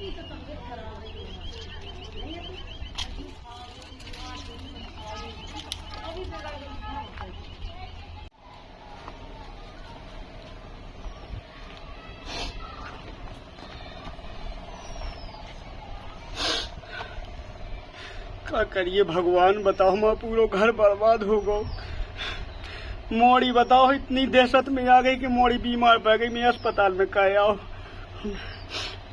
क्या करिए भगवान, बताओ मैं पूरा घर बर्बाद हो गो। मोड़ी बताओ इतनी दहशत में आ गई कि मोड़ी बीमार पड़ गई। मैं अस्पताल में कह आओ,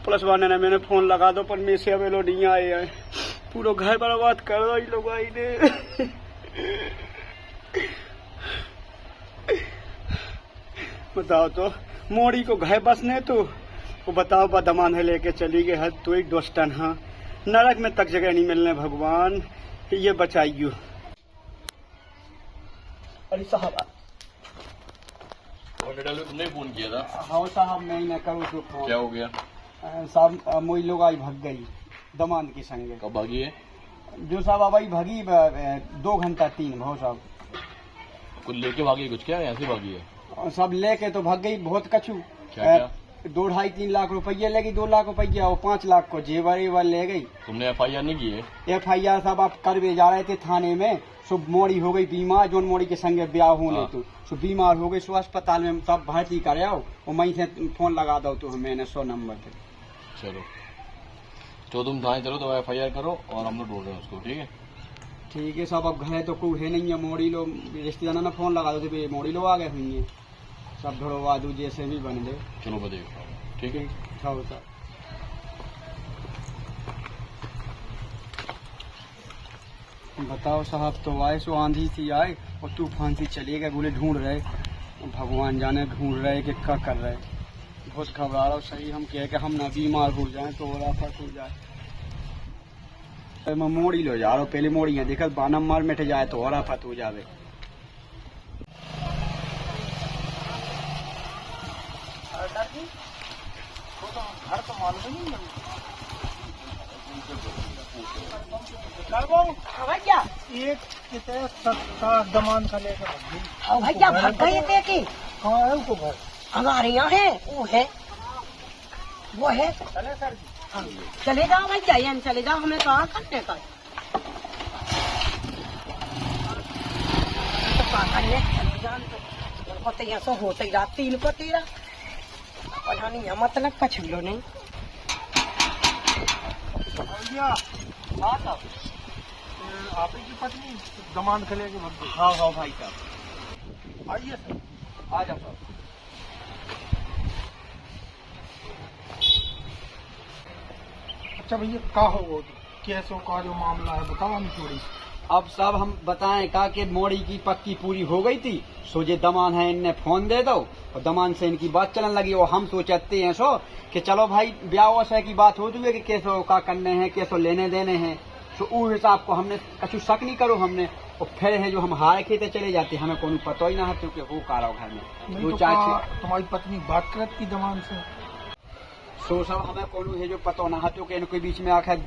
पुलिस वाले ने मैंने फोन लगा दो पर मेरे से अब लोग नहीं आए हैं। पूरा घर बर्बाद कर दो ये लोग आई ने। बताओ तो मोड़ी को घर बसने तो वो बताओ बदमान है लेके चली गई है तो एक दोस्तन। हाँ नरक में तक जगह नहीं मिलने, भगवान ये बचाइयो। अरे साहब तुमने फोन किया था? हाँ साहब मैं ही न करूँ तो फोन। क्या हो गया साहब? मोई लोग आई भाग गई दमाद के संगे। कब भागी है? जो साहब अब आई भागी 2 घंटा 3 भाव साहब। कुछ लेके भागी कुछ? क्या ऐसे भागी है? सब लेके तो भाग गई बहुत कछु। क्या 2-2.5-3 लाख रुपये लेगी, 2 लाख रुपया और 5 लाख को जेवर ले गई। तुमने FIR नहीं की है? FIR साहब आप करवे जा रहे थे थाने में, सो मोड़ी हो गई बीमार, जोन मोड़ी के संगे ब्याह होने तो सो बीमार हो गई, सो अस्पताल में सब भर्ती करे आओ और मैं से फोन लगा दो तो मैंने 100 नंबर पे। चलो तो तुम थाने चलो, तो FIR करो और हम लोग ढूंढ रहे हैं उसको। ठीक है? ठीक है साहब। अब घर तो कोई है नहीं है, मोड़ी लोग रिश्तेदारों ने फोन लगा दो थे, मोड़ी लोग आ गए हुई है, सब ढोड़वा दू जैसे भी बन दे। चलो मैं देख रहा हूँ। ठीक है साहब। बताओ साहब, तो आए सो आंधी सी आए और तूफान सी चली गए, बोले ढूंढ रहे, भगवान जाने ढूंढ रहे कि क्या कर रहे। बहुत घबरा रहा हूँ। सही हम कहे कि हम ना बीमार हो जाए तो और आफत हो जाए। मैं मोड़ी लो जा रहा हूँ, पहले मोड़ी है देखा बानम मार मिट जाए तो और आफत हो जाए। घर तो मालूम नहीं भैया एक कितने सस्ता दमान का लेकर भैया भाग गए थे कि कहाँ है उनको घर? हमारे यहाँ है, वो है चले सर जी। हाँ, चले जाओ भैया, यहाँ चले जाओ, हमें कहाँ करने का तो यहाँ से होते ही रात 3 को 13 पता नहीं मतलब कछ लो नहीं। भैया हाँ साहब, आप ही की पत्नी दमान का लेके भाग गई? हाँ हाँ भाई साहब आइए सर। आ जाओ साहब। अच्छा भैया क्या हो वो कैसो का जो मामला है बताओ हम थोड़ी। अब साहब हम बताएं का कि मोड़ी की पक्की पूरी हो गई थी, सो जे दमान है इनने फोन दे दो और दमान से इनकी बात चलने लगी और हम सोचते हैं सो कि चलो भाई ब्याह वैसा की बात हो चुकी है कि कैसो का करने हैं, कैसो लेने देने हैं। तो उस हिसाब को हमने कछु शक नहीं करो हमने, और फिर है जो हम हारे खेते चले जाते, हमें कोई पता ही ना है क्योंकि वो कारा घर में तो तुम्हारी पत्नी बात करत की दमान से? सो सब हमें कोई है जो पता ना है क्योंकि इनके बीच में आखिर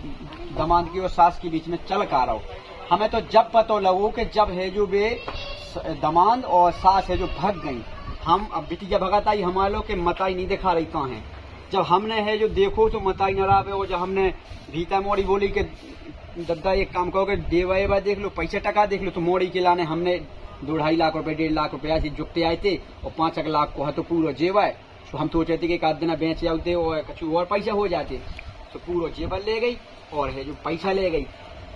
दमाद की और सास के बीच में चल का रहा हो। हमें तो जब पता लगो कि जब है जो वे दमाद और सास है जो भाग गई, हम अब बिटिया भगत आई हमारे लोग के मताई नहीं दिखा रही कहाँ है। जब हमने है जो देखो तो मताई न रहा और जब हमने भीता मोड़ी बोली के दद्दा एक काम करो कि देवा देख लो, पैसे टका देख लो, तो मोड़ी के लाने हमने 2-2.5 लाख रुपए 1.5 लाख रुपया ऐसे जुटते आए थे और 5 लाख को है तो पूरा जेवा है। तो हम सोचे थे कि एक आध दिन बेच जाते और कुछ और पैसा हो जाते, तो पूरा जेवर ले गई और है जो पैसा ले गई।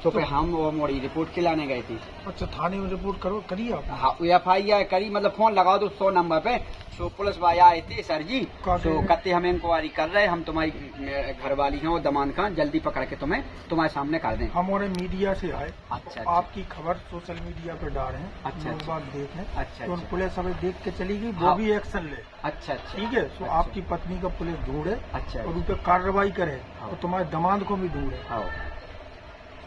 तो फिर हम और मोड़ी रिपोर्ट खिलाने गए थे। अच्छा थाने में रिपोर्ट करो करिए आप? हाँ FIR करी, मतलब फोन लगाओ तो 100 नंबर पे। सो पुलिस भाई आए थे सर जी, तो कहते हमें इंक्वायरी कर रहे, हम तुम्हारी घर वाली हैं और दमान खान जल्दी पकड़ के तुम्हें तुम्हारे सामने कर दें। हमारे मीडिया से आए। अच्छा, तो आपकी खबर सोशल मीडिया पे डाल रहे हैं। अच्छा, लोग बात देख लें। अच्छा, तो अच्छा। पुलिस हमें देख के चली गई, वो हाँ। भी एक्शन ले। अच्छा अच्छा ठीक है, तो अच्छा। आपकी पत्नी का पुलिस ढूंढे अच्छा और उन पर कार्रवाई करे हाँ। और तुम्हारे दमाद को भी ढूंढे। हाँ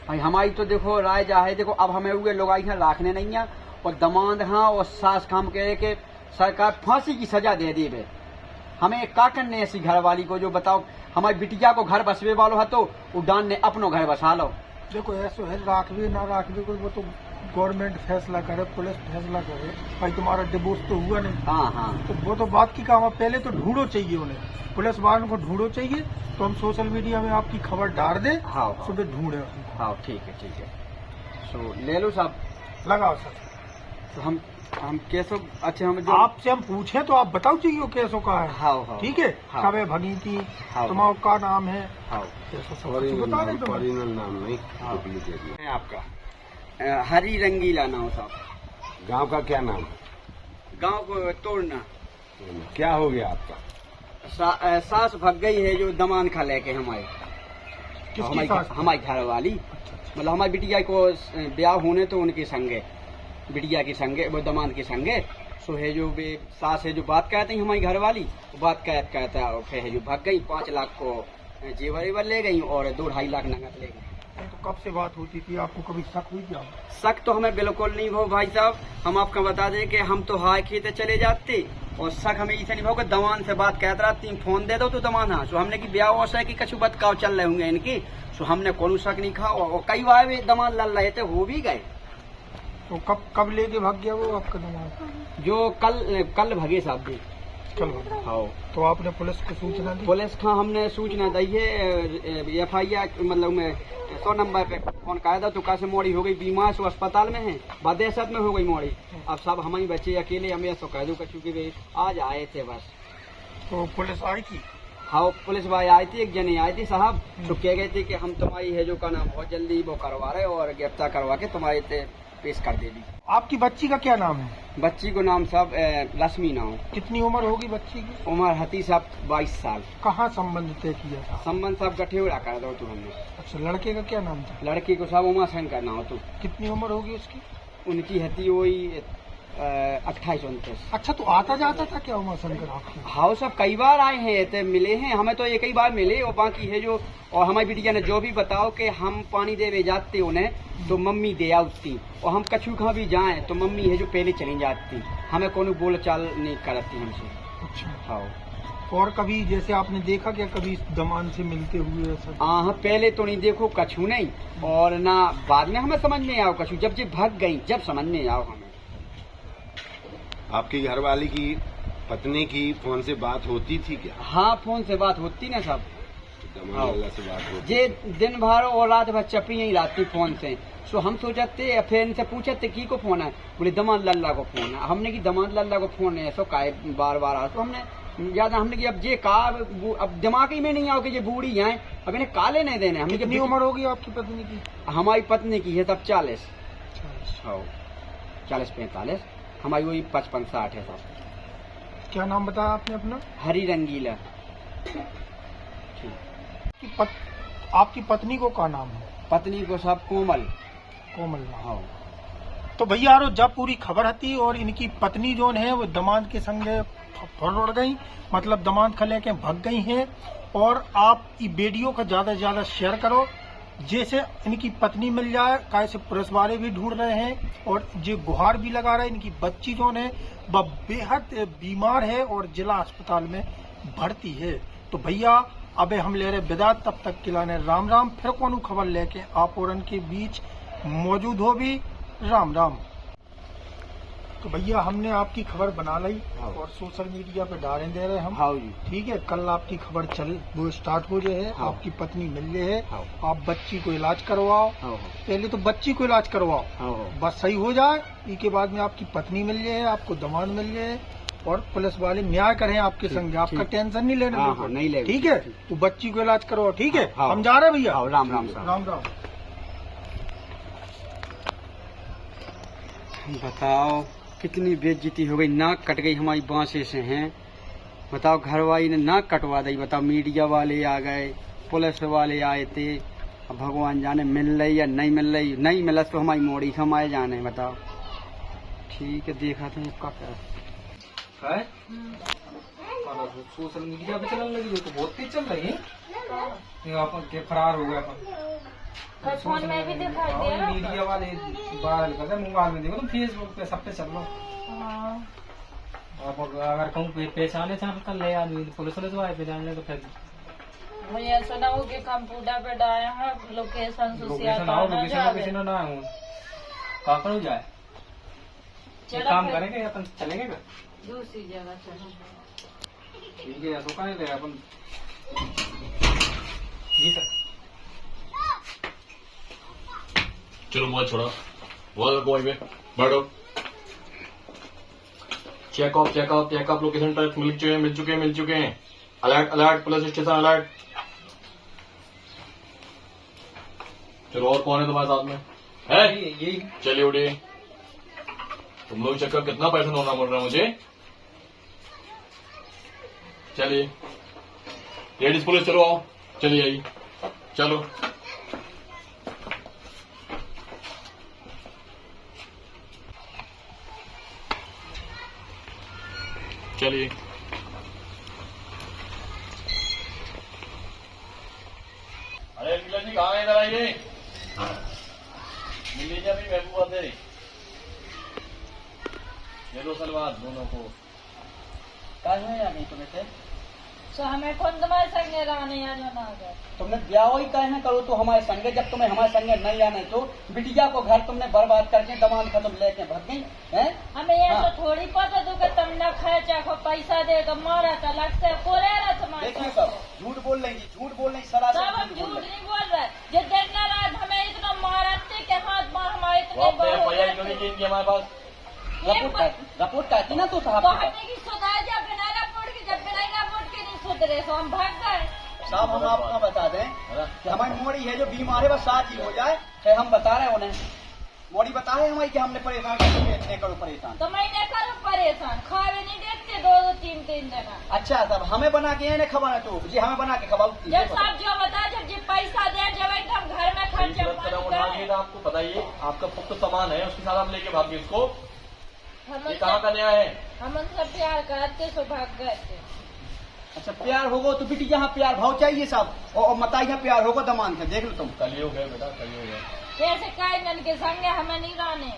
भाई हमारी तो देखो राय जा है, देखो अब हमें हुए लोग आई हैं रखने नहीं है और दमाद हाँ और सास खाम कह रहे कि सरकार फांसी की सजा दे दे। हमें क्या करने ऐसी घर वाली को जो बताओ, हमारी बिटिया को घर बसवे वालों है तो उड़ान ने अपनो घर बसा लो। देखो ऐसा है राखवे ना राखवे को वो तो गवर्नमेंट फैसला करे, पुलिस फैसला करे, भाई तुम्हारा डिवोर्स तो हुआ नहीं, हाँ हाँ तो वो तो बात की काम है। पहले तो ढूंढो चाहिए उन्हें, पुलिस वालों को ढूंढो चाहिए, तो हम सोशल मीडिया में आपकी खबर डाल दें, हाँ हाँ सुबह ढूंढे उनको। हाँ ठीक है। सो ले लो साहब। लगाओ सर। तो हम कैसो, अच्छा हम जो आपसे हम पूछे तो आप बताओ चाहिए वो कैसो का है। हाँ ठीक है, हाँ। कब है भगीती, हाँ। तुम्हारा का नाम है, हाँ कैसो सब कुछ बता दें तुम्हें। ओरिजिनल नाम नहीं, हाँ। डुप्लीकेट है आपका हरी रंगीला नाम साहब। गांव का क्या नाम है? गांव को तोड़ना। क्या हो गया आपका? सास भग गई है जो दमान खा लेके हमारे, किसकी सास? हमारी घर वाली, मतलब हमारी बिटिया को ब्याह होने तो उनके संगे, बिटिया के संगे, वो दमान के संगे। सो है जो वे सास है जो बात कहते हैं हमारी घर वाली, वो बात कहता है जो भाग गई, 5 लाख को जेवर वेवर ले गई और 2-2.5 लाख नगद ले गई। तो कब से बात होती थी, आपको कभी शक हुई क्या? शक तो हमें बिल्कुल नहीं हो भाई साहब, हम आपको बता दें कि हम तो हाय खेते चले जाते, और शक हमें इसे नहीं होगा। दमान से बात कहता रहती, फोन दे दो तो दमान। हाँ, सो हमने की ब्याह वैसा है कि कछु बतकाव चल रहे होंगे इनकी, सो हमने कोई शक नहीं खा, और कई बार भी दमान लड़ रहे थे, हो भी गए। तो कब लेके भाग गया वो आपका दिमाग? जो कल भगे साहब जी। चलो, हाँ, तो आपने पुलिस को सूचना दी? पुलिस का हमने सूचना दी है, FIR मतलब में 100 नंबर पे फोन कहा था, तो कैसे मोड़ी हो गई, बीमार सो अस्पताल में है, बदेसत में हो गई मोड़ी। अब सब हमारी बच्चे अकेले, हमें ऐसा कह दो कछु कि आज आए थे बस। तो पुलिस आई थी? हाँ, पुलिस भाई आई थी, एक जनी आई थी साहब, तो कह गए थे कि हम तुम्हारी है जो का नाम बहुत जल्दी वो करवा रहे और गिरफ्तार करवा के तुम्हारे पेश कर देगी। आपकी बच्ची का क्या नाम है? बच्ची को नाम साहब लक्ष्मी नाम। कितनी उम्र होगी बच्ची की? उम्र हती साहब 22 साल। कहाँ संबंध तय किया था? संबंध साहब गठेड़ा कर दो तो हमने। अच्छा, लड़के का क्या नाम था? लड़की को साहब उमा सेन करना हो तो। कितनी उम्र होगी उसकी? उनकी हती वही 28-29। अच्छा, तो आता जाता था क्या उमा शंकर आपकी? हाँ सब कई बार आए हैं, तो मिले हैं हमें, तो एक ही बार मिले, और बाकी है जो, और हमारी बिटिया ने जो भी बताओ कि हम पानी देवे जाते उन्हें तो मम्मी दे आती, और हम कछु कहाँ भी जाएं तो मम्मी है जो पहले चली जाती, हमें कोनो बोल चाल नहीं करती हमसे। अच्छा, हाँ। और कभी जैसे आपने देखा क्या कभी दमान से मिलते हुए ऐसा? हाँ, पहले तो नहीं देखो कछु नहीं, और ना बाद में हमें समझ में आओ कछु, जब भाग गई जब समझ में आओ हमें। आपकी घरवाली की पत्नी की फोन से बात होती थी क्या? हाँ, फोन से बात होती ना सब, दमान लल्ला से बात होती? जे दिन भर और रात भर चपी ही रहती फोन से। सो हम सोचते, फिर इनसे पूछते की को फोन है, बोले दमान लल्ला को फोन है। हमने की दमान लल्ला को फोन है, सो काहे बार बार आ, तो हमने याद हमने की अब जे का अब दिमाग ही में नहीं आओ कि ये बूढ़ी है, अब इन्हें काले नहीं देने। हमने कितनी उम्र होगी आपकी पत्नी की? हमारी पत्नी की है तब 40, 40-45, हमारी वही 55-60 है साहब। क्या नाम बताया आपने अपना? हरी रंगीला। आपकी पत्नी को क्या नाम है? पत्नी को साहब कोमल। कोमल नाम। हाँ। तो भैया यारो, जब पूरी खबर हती और इनकी पत्नी जो है वो दमाद के संगे फड़ गई, मतलब दमाद खा लेके भग गई हैं, और आप ये वीडियो का ज्यादा से ज्यादा शेयर करो, जैसे इनकी पत्नी मिल जाए। कैसे पुलिस वाले भी ढूंढ रहे हैं, और जो गुहार भी लगा रहे हैं। इनकी बच्ची जो है वह बेहद बीमार है और जिला अस्पताल में भर्ती है। तो भैया अबे हम ले रहे विदा, तब तक खिलाने राम राम। फिर कौन खबर लेके आप और इनके बीच मौजूद हो भी, राम राम। तो भैया हमने आपकी खबर बना ली और सोशल मीडिया पे डालें दे रहे हम। हाँ जी। ठीक है, कल आपकी खबर चल वो स्टार्ट हो जाए है। हाँ। आपकी पत्नी मिल जाए है। हाँ। आप बच्ची को इलाज करवाओ। हाँ। पहले तो बच्ची को इलाज करवाओ, हाँ। बस सही हो जाए, इसके बाद में आपकी पत्नी मिल जाए, आपको दमाद मिल जाए, और पुलिस वाले न्याय करें आपके संग। आपका टेंशन नहीं लेना। हाँ, हाँ, नहीं लेगा। ठीक है, तो बच्ची को इलाज करवाओ। ठीक है, हाँ। हम जा रहे हैं भैया। हाँ, राम राम साहब। राम राम। बताओ कितनी बेइज्जती हो गई, नाक कट गई हमारी बांसे से हैं। बताओ घरवाली ने नाक कटवा दी। बताओ मीडिया वाले आ गए, पुलिस वाले आए थे, अब भगवान जाने मिल रही या नहीं मिल रही। नहीं मिला तो हमारी मोड़ी हमारे जाने। बताओ, ठीक है, देखा था क्या है सोशल मीडिया पे चलने लगी, तो बहुत तेज चल रही है। ये अपन के फरार हो गया अपन। फोन में भी दिखाई दे रहा है। मीडिया वाले वायरल कर रहे, मोबाइल में देखो तुम, फेसबुक पे सब पे चल रहा। आप अगर कहूँ पहचाने चाहे कर ले आदमी, पुलिस वाले पे जान ले तो फिर मुझे सुना हो कि कंप्यूटर पे डाले हैं लोकेशन लोकेशन आओ, लोकेशन ना आऊँ कहाँ पर हो जाए? ये चलो काम फिर करेंगे या अपन चलेंगे क्या? दूसरी जगह चलो। ठीक है, ऐसा कर लेते हैं अपन। जी सर। चलो मोबाइल छोड़ा, मोबाइल रखो वहीं पे, बैठो। चेकअप लोकेशन ट्रैक मिल चुके हैं। Alert police station alert. चलो और कौन है तुम्हारे साथ में? है यही चलिए उठिए। तुम लोग चक्कर कितना पैसा होना पड़ रहा है मुझे। चलिए लेडीज पुलिस चलो आओ, चलिए आइए, चलो। चलिए अरे मिला जी कहाँ है? इधर आइए, मिल लीजिए अभी महबूबा से। ये दो सलवार दोनों को। कल है या नहीं तुम्हें से? सो हमें कौन तुम्हारे संग रहने या जो ना गए? तुमने ब्याह ही कहना करो तो हमारे संगे, जब तुम्हें हमारे संगे नहीं आने तो बिटिया को घर तुमने बर्बाद करके दमाद खत्म लेके भाग गई हैं? हमें ये हाँ। तो थोड़ी पता तू कि तुमने खर्चा को पैसा दे तो मारा तो अलग से कोरे रहा तुम्हारे देखिए साथ। सब झूठ बोल रही, झूठ बोल रही, सरासर सब हम झूठ झूठ बोल रही। नहीं बोल रहे। जिस दिन ना रात हमें इतना मारते के हाथ मार हमारे वो इतने आपने बड़े एफआईआर क्यों नहीं की इनकी हमारे पास? रिपोर्ट कहती ना तो साहब तो के पास। हमने की सुधार जब बिना रिपोर्ट के जब बिना रिपोर्ट के नहीं सुधरे तो हम भाग गए। साहब हम आपको बता दें कि हमारी मोड़ी है जो बीमार है बस शादी हो जाए है, हम बता रहे हैं उन्हें। मोड़ी बता रहे हैं हमारी कि हमने परेशान कर इतने करो परेशान। तो मैं नहीं करूँ परेशान, खावे नहीं देखते दो तीन दिन। अच्छा साहब हमें बना के इन्हें खबर तो जी हमें बना के खबर। जब साहब जो बता जब जी पैसा दे जब एकदम घर में खर्चा सूरत कदम उठा लिए था, आपको बताइए आपका पुख्त सामान है उसके साथ आप लेके भागिए इसको। ये कहाँ का नया है? हम उनसे प्यार करते सो भाग गए थे। अच्छा प्यार होगा तो बेटी यहाँ प्यार भाव चाहिए साहब, और मता यहाँ प्यार होगा दमान से देख लो तुम। कलयुग है बेटा, कलयुग है। कैसे कायन के संगे हमें नहीं रहने।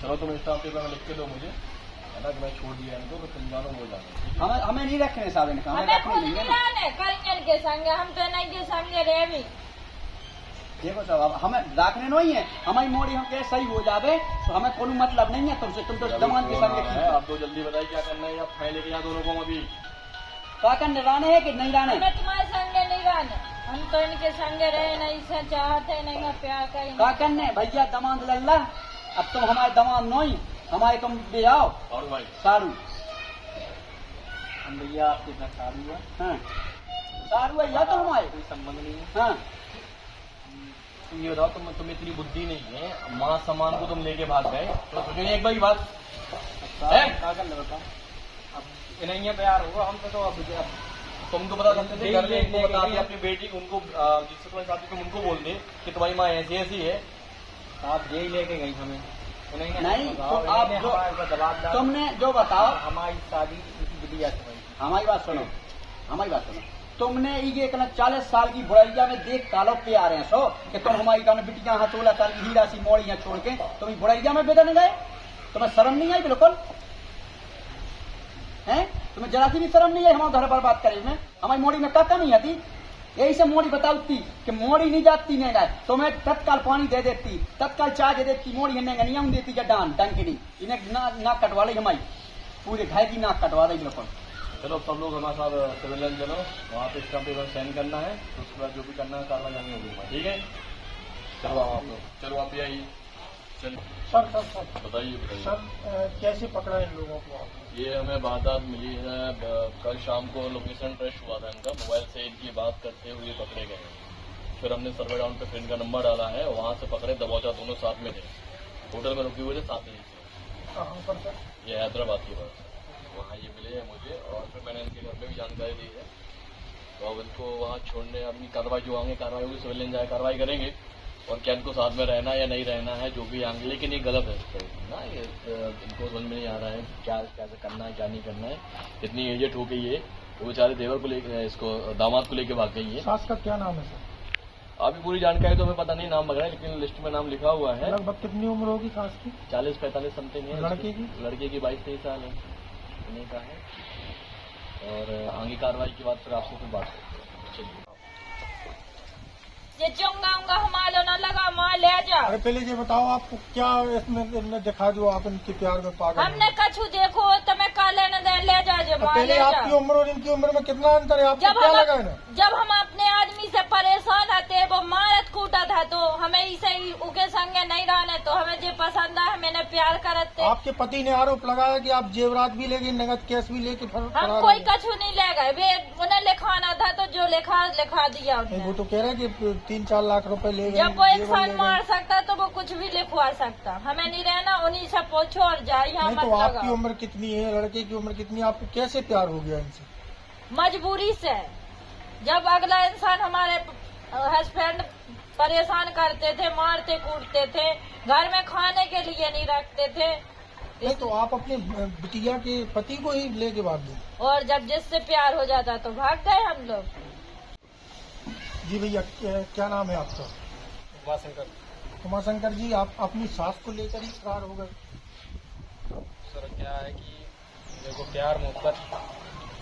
चलो तुम स्टाम्प पेपर में लिख के दो मुझे, है ना, कि मैं छोड़ दिया इनको, तो तुम जानो हो जाना। हमें नहीं रखने साहब इनका, हमें हमें रखने खुद नहीं नहीं है ना। रहने कायन के संगे, हम तो नहीं के संगे रहे भी। देखो साहब अब हमें रखने नहीं है, हमारी मोड़ी हम क्या सही हो जावे तो हमें कोई मतलब नहीं है तुमसे, तुम तो दमान के संगे ठीक है। हो। आप तो जल्दी बताइए क्या करना है, आप फाइल लेके जा दोनों को अभी। क्या करने रहने है कि नहीं रहने? हमें तुम्हारे संगे नहीं रहने, हम तो इनके संगे रहे नहीं से चाहते नहीं मैं प्यार करें। क्या करने भैया दमाद लल्ला, अब तुम हमारे दमाद नहीं, हमारे तुम ले आओ और भाई सारू। हम भैया आपके साथ शादी हुआ, हाँ सारू है या तो हमारे कोई संबंध नहीं है। हाँ। तुम ये बताओ, तुम्हें इतनी बुद्धि नहीं है, माँ सामान को तुम लेके भाग गए, तो सोचो एक बार की बात है। क्या करना बताओ, अब इन्हें ये प्यार होगा हम तो अब तुम तो बता सकते थे, घर में इनको लेके बता गई दिया अपनी बेटी उनको, जिससे तुम्हारे साथ तुम उनको बोल दे कि तुम्हारी माँ ऐसी ऐसी है। आप यही लेके गई हमें, उन्हें नहीं तो आप जो दबाव डाल, तुमने जो बताओ, हमारी शादी इसी बिटिया से हुई। हमारी बात सुनो, हमारी बात सुनो। तुमने ये कहना 40 साल की बुढ़ैया में देख कालो पे आ रहे हैं सो कि तुम हमारी गाँव में बिटिया यहाँ 16 साल की हीरा सी मोड़ी यहाँ छोड़ के तुम बुढ़ैया में बेदन गए, तुम्हें शर्म नहीं आई बिल्कुल है? तुम्हें जरा सी भी शर्म नहीं आई हमारे घर पर बात करे में? हमारी मोड़ी में काका नहीं आती, यही से मोड़ी बताती कि मोड़ी नहीं जाती नहीं गए तो मैं तत्काल पानी दे देती, तत्काल चाय दे देती, मोड़ी नहीं देती क्या डान डंकनी इन्हें नाक कटवा ली, हमारी पूरे घर की नाक कटवा दी बिल्कुल। चलो सब लोग हमारे साथ सिविल लाइन चलो, वहाँ पे स्टाम्प पेपर साइन करना है, तो उसके बाद जो भी करना है कार्रवाई करनी होगी, ठीक है? चलो आप लोग, चलो आप भी आइए। चलिए सर बताइए सर कैसे पकड़ा इन लोगों को आपने? ये हमें वारदात मिली है, कल शाम को लोकेशन ट्रेस हुआ था इनका, मोबाइल से इनकी बात करते हुए पकड़े गए हैं। फिर हमने सर्वे डाउन पे फिर इनका नंबर डाला है, वहाँ से पकड़े, दबौचा दोनों साथ में थे, होटल में रुके हुए थे साथ ही से। कहाँ पर सर? ये हैदराबाद की बात है, वहाँ ये मिले हैं मुझे, और फिर मैंने इनके घर में भी जानकारी दी है, तो अब इनको वहाँ छोड़ने अपनी कार्रवाई जो आगे कार्रवाई होगी सिविल लाइन जाए कार्रवाई करेंगे, और क्या इनको साथ में रहना है या नहीं रहना है जो भी आगे, लेकिन ये गलत है ना, ये इनको समझ में नहीं आ रहा है क्या कैसे करना है क्या नहीं करना है। इतनी एजेड हो गई है, वो बेचारे देवर को लेकर इसको दामाद को लेके भाग गई है। सास का क्या नाम है सर? अभी पूरी जानकारी तो हमें पता नहीं नाम वगैरह, लेकिन लिस्ट में नाम लिखा हुआ है। लगभग कितनी उम्र होगी सास की? 40-45 समथिंग है। लड़के की? लड़के की 22-23 साल है, इतने का है। और आगे कार्रवाई की बात फिर आपसे फिर बात करते हैं। चलिए ये चोंगा उंगा हमारे ना लगा माल ले जाओ। अरे पहले ये बताओ आपको क्या इसमें देखा जो आप इनके प्यार में पागल हमने हो? कछु देखो तो मैं का लेने दे ले जाओ जे तो माँ पहले ले आपकी जाओ। उम्र और इनकी उम्र में कितना अंतर है? आपको जब क्या लगा है ना? जब हम अपने आदमी से परेशान थे वो मारत कूटा था तो हमें इसे उके संगे नहीं रहने तो हमें जो पसंद है मैंने प्यार करते। आपके पति ने आरोप लगाया कि आप जेवरात भी ले गए, नगद कैश भी लेके हम फरार कोई हो गए। कछु नहीं ले गए, वे उन्हें लिखाना था तो जो लिखा दिया नहीं, उन्हें। वो तो कह रहे हैं कि 3-4 लाख रुपए ले गए। जब वो जेवर इंसान ले गए। मार सकता तो वो कुछ भी लिखवा सकता। हमें नहीं रहना, उन्हीं से पूछो और जाए यहाँ नहीं मत तो आपकी लगाओ। उम्र कितनी है, लड़के की उम्र कितनी है, आपको कैसे प्यार हो गया इनसे? मजबूरी से। जब अगला इंसान हमारे हस्बैंड परेशान करते थे, मारते कूटते थे, घर में खाने के लिए नहीं रखते थे, नहीं तो आप अपने बिटिया के पति को ही लेके भाग गए। और जब जिससे प्यार हो जाता तो भाग गए हम लोग। जी भैया, क्या नाम है आपका? उमाशंकर। उमाशंकर जी, आप अपनी सास को लेकर ही फरार हो गए। सर क्या है कि देखो प्यार मोहब्बत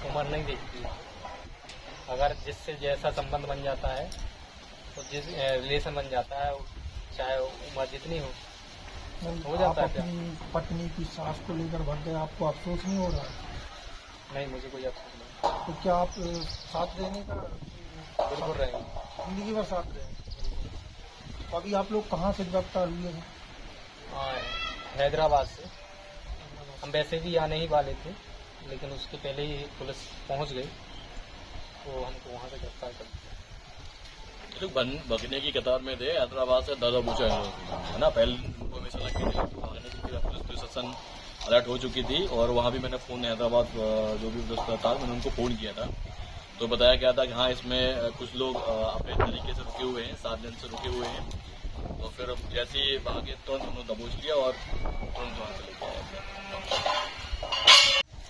उम्र नहीं देखती। अगर जिससे जैसा संबंध बन जाता है तो जिस रिलेशन बन जाता है चाहे उम्र जितनी हो जाता आप है। अपनी पत्नी की सास को लेकर भाग गए, आपको अफसोस नहीं हो रहा है? नहीं, मुझे कोई अफसोस नहीं। तो क्या आप साथ रहने का बिल्कुल रहेंगे। जिंदगी भर साथ रहेंगे? तो अभी आप लोग कहाँ से गिरफ्तार हुए हैं? हैदराबाद से। हम वैसे भी आने ही वाले थे लेकिन उसके पहले ही पुलिस पहुंच गई तो हमको वहां से गिरफ्तार कर दिया। लोग भगने की कतार में थे। हैदराबाद से दादा पूछा है ना, पहले इन्फॉर्मेशन लगी थी, भागने की पुलिस प्रशासन अलर्ट हो चुकी थी। और वहाँ भी मैंने फ़ोन हैदराबाद जो भी पुलिस था मैंने उनको फ़ोन किया था तो बताया गया था कि हाँ इसमें कुछ लोग अपने तरीके से रुके हुए हैं, 7 दिन से रुके हुए हैं। तो फिर जैसे ही भागे तुरंत उन्होंने दबोच लिया और तुरंत वहाँ से लेके आया।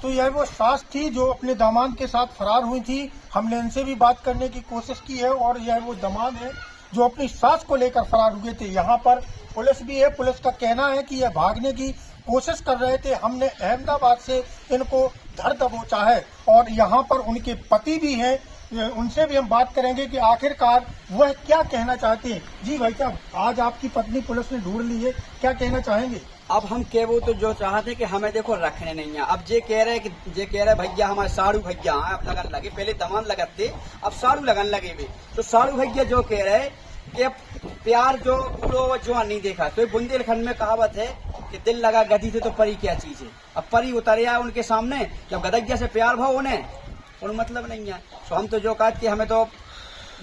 तो यह वो सास थी जो अपने दामाद के साथ फरार हुई थी। हमने इनसे भी बात करने की कोशिश की है और यह वो दामाद है जो अपनी सास को लेकर फरार हुए थे। यहाँ पर पुलिस भी है। पुलिस का कहना है कि यह भागने की कोशिश कर रहे थे। हमने अहमदाबाद से इनको धर दबोचा है और यहाँ पर उनके पति भी हैं। उनसे भी हम बात करेंगे कि आखिरकार वह क्या कहना चाहते हैं। जी भाई साहब, आज आपकी पत्नी पुलिस ने ढूंढ ली है, क्या कहना चाहेंगे? अब हम के वो तो जो चाहते कि हमें देखो रखने नहीं है। अब जे कह रहे भैया हमारे साड़ू भैया हैं, अब लगन लगे, पहले दमान लगते अब साड़ू लगन लगे भी। तो साड़ू भैया जो कह रहे कि अब प्यार जो पूरा जो नहीं देखा। तो बुंदेलखंड में कहावत है कि दिल लगा गधी से तो परी क्या चीज है। अब परी उतरिया उनके सामने, जब गदैया से प्यार भाव उन्हें और मतलब नहीं है। तो हम तो जो कहते कि हमें तो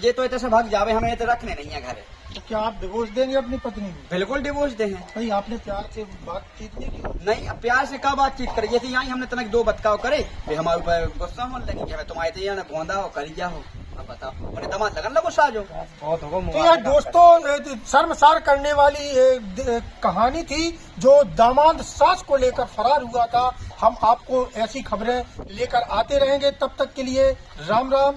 ये तो इतने से भाग जावे, हमें तो रखने नहीं है घर। तो क्या आप डिवोर्स देंगे अपनी पत्नी को? बिल्कुल डिवोर्स दे हैं। भाई आपने प्यार से बातचीत नहीं की? नहीं, अब प्यार से क्या बातचीत करी? जैसे यहाँ हमने तनक 2 बतकाव करे वे हमारे ऊपर गुस्सा होने लगी कि तुम आए थे यहाँ गोंदा हो करिया हो। अब बताओ उन्हें दमाद लगन लगो साजो। बहुत होगा। तो यह दोस्तों शर्मसार करने वाली कहानी थी जो दामाद सास को लेकर फरार हुआ था। हम आपको ऐसी खबरें लेकर आते रहेंगे। तब तक के लिए राम राम।